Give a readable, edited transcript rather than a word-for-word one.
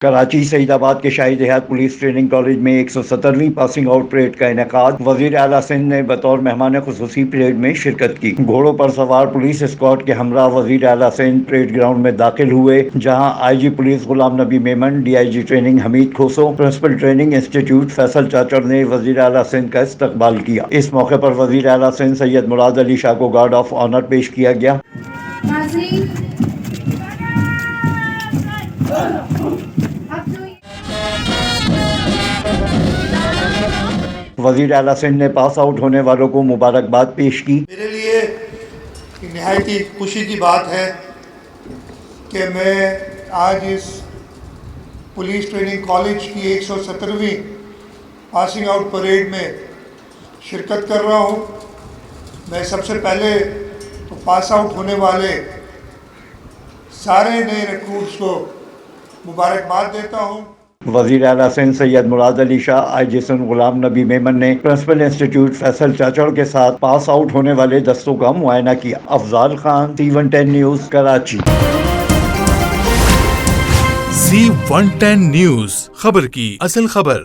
کراچی سعید آباد کے شاہی دیہات پولیس ٹریننگ کالج میں 170ویں پاسنگ آؤٹ پریڈ کا انعقاد۔ وزیر اعلیٰ سندھ نے بطور مہمان خصوصی پریڈ میں شرکت کی۔ گھوڑوں پر سوار پولیس اسکواڈ کے ہمراہ وزیر اعلیٰ سندھ پریڈ گراؤنڈ میں داخل ہوئے، جہاں آئی جی police Ghulam Nabi Memon, D I G training Hamid Khoso, principal training institute Faisal Chachar نے وزیر اعلیٰ سندھ کا استقبال کیا۔ اس موقع پر وزیر اعلیٰ سندھ سید مراد علی شاہ کو گارڈ آف آنر پیش کیا گیا۔ وزیر اعلیٰ سندھ نے پاس آؤٹ ہونے والوں کو مبارکباد پیش کی۔ میرے لیے نہایت ہی خوشی کی بات ہے کہ میں آج اس پولیس ٹریننگ کالج کی 170ویں پاسنگ آؤٹ پریڈ میں شرکت کر رہا ہوں۔ میں سب سے پہلے تو پاس آؤٹ ہونے والے سارے نئے ریکروٹس کو مبارکباد دیتا ہوں۔ وزیر اعلیٰ سندھ سید مراد علی شاہ، آئی جی سندھ غلام نبی میمن نے پرنسپل انسٹیٹیوٹ فیصل چاچڑ کے ساتھ پاس آؤٹ ہونے والے دستوں کا معائنہ کیا۔ افضال خان، C110 نیوز، کراچی۔ C110 نیوز، خبر کی اصل خبر۔